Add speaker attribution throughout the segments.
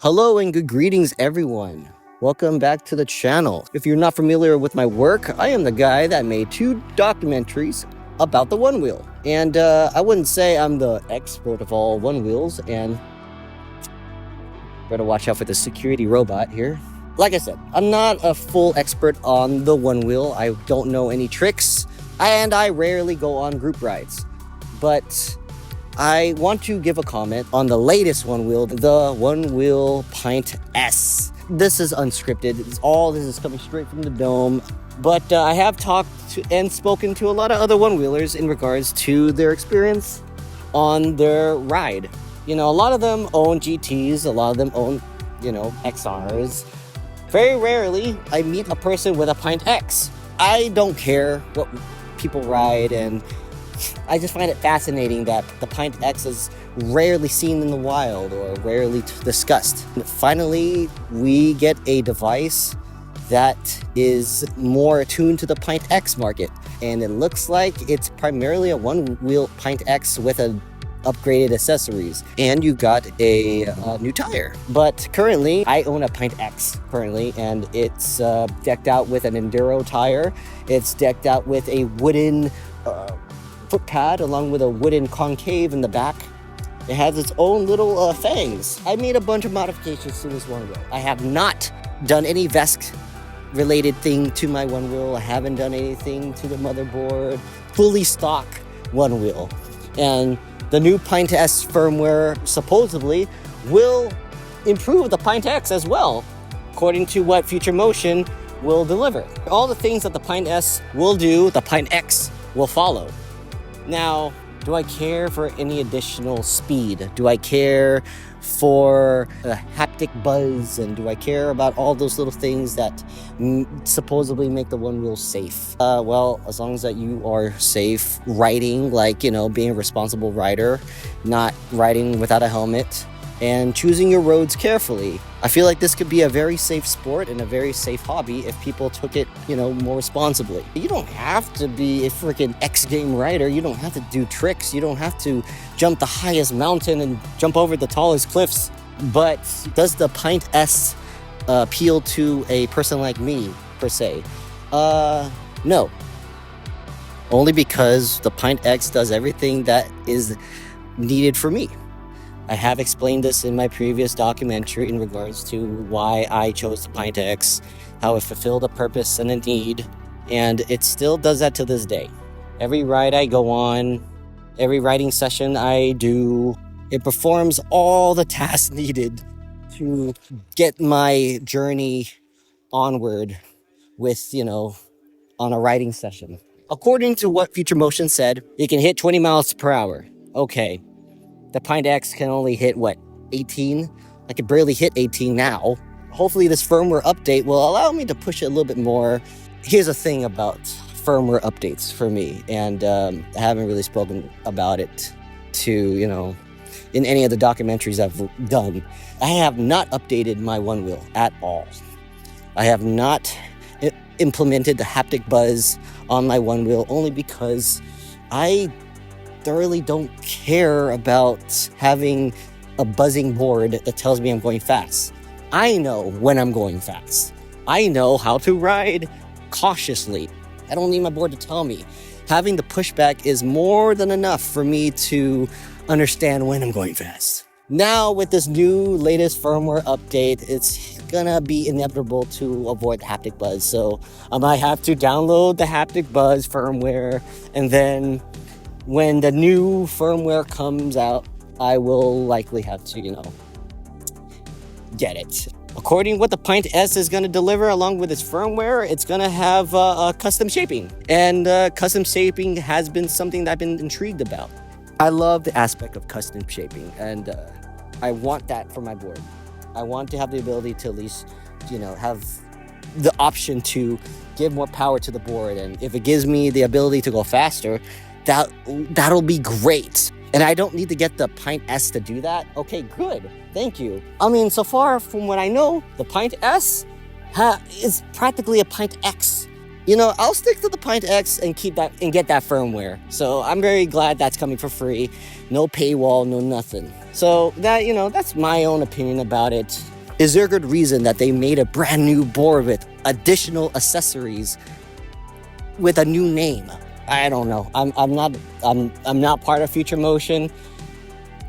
Speaker 1: Hello and good greetings, everyone. Welcome back to the channel. If you're not familiar with my work, I am the guy that made 2 documentaries about the Onewheel. And I wouldn't say I'm the expert of all Onewheels, and better watch out for the security robot here. Like I said, I'm not a full expert on the Onewheel. I don't know any tricks, and I rarely go on group rides. But I want to give a comment on the latest Onewheel, the Onewheel Pint S. This is unscripted. This is coming straight from the dome. But I have talked to and spoken to a lot of other Onewheelers in regards to their experience on their ride. You know, a lot of them own GTs, a lot of them own, XRs. Very rarely I meet a person with a Pint X. I don't care what people ride, and I just find it fascinating that the Pint X is rarely seen in the wild or rarely discussed. Finally, we get a device that is more attuned to the Pint X market, and it looks like it's primarily a one-wheel Pint X with upgraded accessories, and you got a new tire. But currently, I own a Pint X and it's decked out with an enduro tire. It's decked out with a wooden foot pad along with a wooden concave in the back. It has its own little fangs. I made a bunch of modifications to this Onewheel. I have not done any VESC related thing to my Onewheel. I haven't done anything to the motherboard. Fully stock Onewheel. And the new Pint S firmware supposedly will improve the Pint X as well, according to what Future Motion will deliver. All the things that the Pint S will do, the Pint X will follow. Now, do I care for any additional speed? Do I care for a haptic buzz? And do I care about all those little things that supposedly make the Onewheel safe? Well, as long as that you are safe riding, being a responsible rider, not riding without a helmet, and choosing your roads carefully. I feel like this could be a very safe sport and a very safe hobby if people took it, more responsibly. You don't have to be a freaking X game rider. You don't have to do tricks. You don't have to jump the highest mountain and jump over the tallest cliffs. But does the Pint S appeal to a person like me, per se? No. Only because the Pint X does everything that is needed for me. I have explained this in my previous documentary in regards to why I chose the Pint X, how it fulfilled a purpose and a need, and it still does that to this day. Every ride I go on, every riding session I do, it performs all the tasks needed to get my journey onward with, on a riding session. According to what Future Motion said, it can hit 20 miles per hour. Okay. The Pint X can only hit, 18? I can barely hit 18 now. Hopefully this firmware update will allow me to push it a little bit more. Here's the thing about firmware updates for me, and I haven't really spoken about it to, in any of the documentaries I've done. I have not updated my Onewheel at all. I have not implemented the haptic buzz on my Onewheel only because I thoroughly don't care about having a buzzing board that tells me I'm going fast. I know when I'm going fast. I know how to ride cautiously. I don't need my board to tell me. Having the pushback is more than enough for me to understand when I'm going fast. Now with this new latest firmware update, it's gonna be inevitable to avoid the haptic buzz. So I might have to download the haptic buzz firmware, and then when the new firmware comes out, I will likely have to, get it. According to what the Pint S is going to deliver along with its firmware, it's going to have custom shaping. And custom shaping has been something that I've been intrigued about. I love the aspect of custom shaping, and I want that for my board. I want to have the ability to at least, have the option to give more power to the board. And if it gives me the ability to go faster, that'll be great. And I don't need to get the Pint S to do that. Okay, good. Thank you. I mean, so far from what I know, the Pint S is practically a Pint X. I'll stick to the Pint X and keep that and get that firmware. So I'm very glad that's coming for free. No paywall, no nothing. So that, that's my own opinion about it. Is there a good reason that they made a brand new board with additional accessories with a new name? I don't know. I'm not part of Future Motion.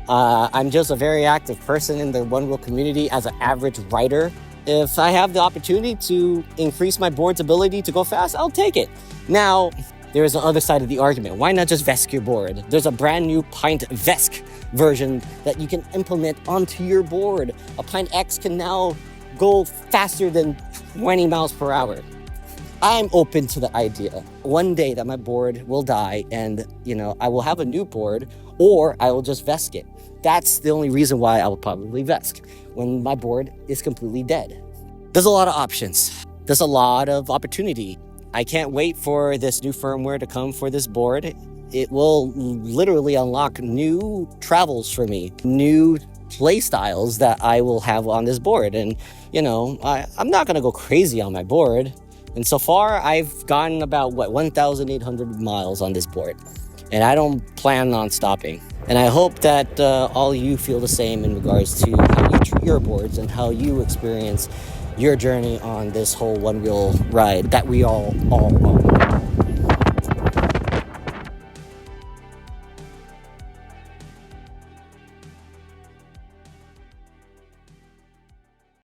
Speaker 1: I'm just a very active person in the Onewheel community as an average rider. If I have the opportunity to increase my board's ability to go fast, I'll take it. Now, there is the other side of the argument. Why not just VESC your board? There's a brand new Pint VESC version that you can implement onto your board. A Pint X can now go faster than 20 miles per hour. I'm open to the idea. One day that my board will die and, I will have a new board, or I will just VESC it. That's the only reason why I will probably VESC when my board is completely dead. There's a lot of options. There's a lot of opportunity. I can't wait for this new firmware to come for this board. It will literally unlock new travels for me, new play styles that I will have on this board. And, I'm not going to go crazy on my board. And so far, I've gotten about, 1,800 miles on this board. And I don't plan on stopping. And I hope that all you feel the same in regards to how you treat your boards and how you experience your journey on this whole Onewheel ride that we all on.